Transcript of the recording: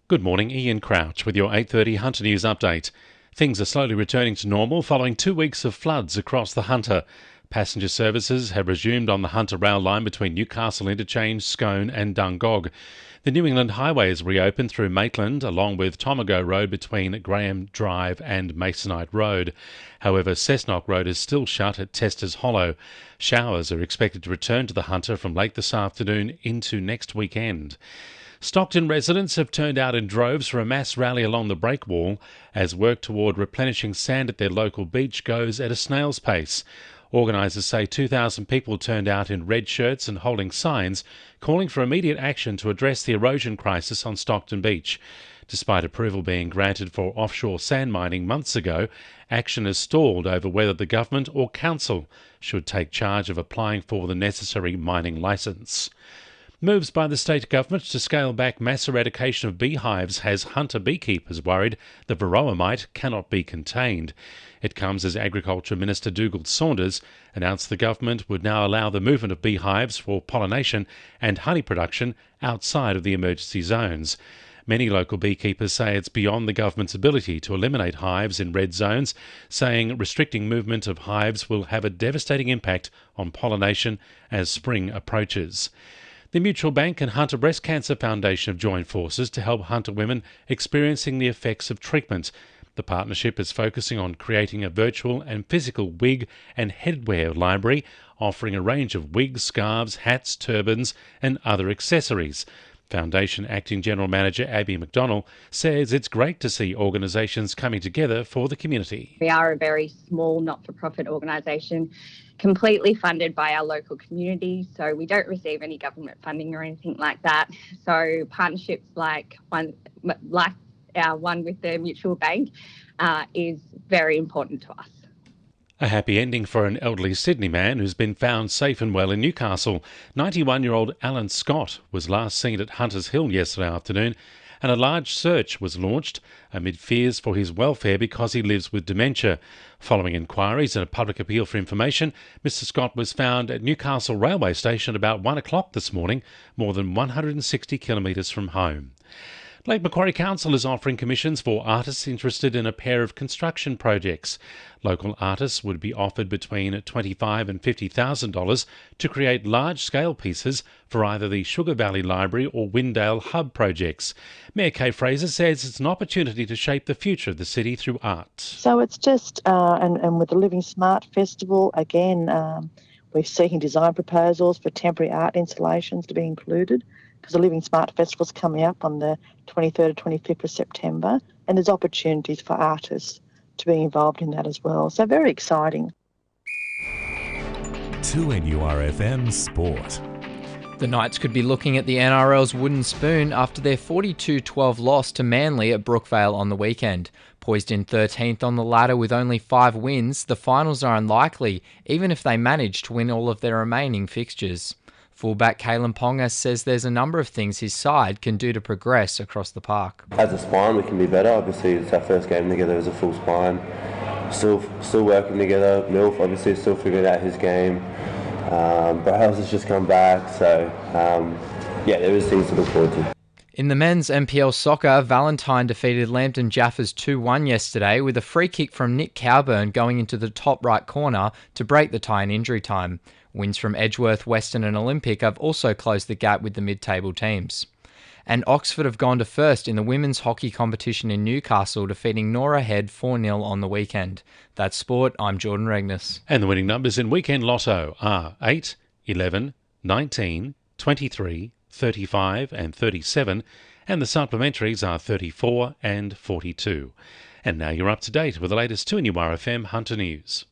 Good morning, Ian Crouch with your 8:30 Hunter News update. Things are slowly returning to normal following 2 weeks of floods across the Hunter. Passenger services have resumed on the Hunter rail line between Newcastle Interchange, Scone and Dungog. The New England Highway is reopened through Maitland, along with Tomago Road between Graham Drive and Masonite Road. However, Cessnock Road is still shut at Testers Hollow. Showers are expected to return to the Hunter from late this afternoon into next weekend. Stockton residents have turned out in droves for a mass rally along the breakwall as work toward replenishing sand at their local beach goes at a snail's pace. Organisers say 2,000 people turned out in red shirts and holding signs calling for immediate action to address the erosion crisis on Stockton Beach. Despite approval being granted for offshore sand mining months ago, action has stalled over whether the government or council should take charge of applying for the necessary mining licence. Moves by the state government to scale back mass eradication of beehives has Hunter beekeepers worried the varroa mite cannot be contained. It comes as Agriculture Minister Dugald Saunders announced the government would now allow the movement of beehives for pollination and honey production outside of the emergency zones. Many local beekeepers say it's beyond the government's ability to eliminate hives in red zones, saying restricting movement of hives will have a devastating impact on pollination as spring approaches. The Mutual Bank and Hunter Breast Cancer Foundation have joined forces to help Hunter women experiencing the effects of treatment. The partnership is focusing on creating a virtual and physical wig and headwear library, offering a range of wigs, scarves, hats, turbans and other accessories. Foundation Acting General Manager Abby McDonnell says it's great to see organisations coming together for the community. We are a very small not-for-profit organisation, completely funded by our local community, so we don't receive any government funding or anything like that. So partnerships like our one with the Mutual Bank is very important to us. A happy ending for an elderly Sydney man who's been found safe and well in Newcastle. 91-year-old Alan Scott was last seen at Hunters Hill yesterday afternoon, and a large search was launched amid fears for his welfare because he lives with dementia. Following inquiries and a public appeal for information, Mr Scott was found at Newcastle railway station at about 1 o'clock this morning, more than 160 kilometres from home. Lake Macquarie Council is offering commissions for artists interested in a pair of construction projects. Local artists would be offered between $25,000 and $50,000 to create large-scale pieces for either the Sugar Valley Library or Windale Hub projects. Mayor Kay Fraser says it's an opportunity to shape the future of the city through art. So it's just, and with the Living Smart Festival, again, we're seeking design proposals for temporary art installations to be included, because the Living Smart Festival is coming up on the 23rd and 25th of September, and there's opportunities for artists to be involved in that as well. So very exciting. 2NURFM Sport. The Knights could be looking at the NRL's wooden spoon after their 42-12 loss to Manly at Brookvale on the weekend. Poised in 13th on the ladder with only 5 wins, the finals are unlikely, even if they manage to win all of their remaining fixtures. Fullback Kalen Ponga says there's a number of things his side can do to progress across the park. As a spine, we can be better. Obviously, it's our first game together as a full spine. Still working together. Milf, obviously, still figuring out his game. Browse has just come back. So, there is things to look forward to. In the men's NPL soccer, Valentine defeated Lambton Jaffers 2-1 yesterday with a free kick from Nick Cowburn going into the top right corner to break the tie in injury time. Wins from Edgeworth, Western and Olympic have also closed the gap with the mid-table teams. And Oxford have gone to first in the women's hockey competition in Newcastle, defeating Nora Head 4-0 on the weekend. That's sport. I'm Jordan Regnis. And the winning numbers in Weekend Lotto are 8, 11, 19, 23, 35 and 37, and the supplementaries are 34 and 42. And now you're up to date with the latest 2NURFM Hunter News.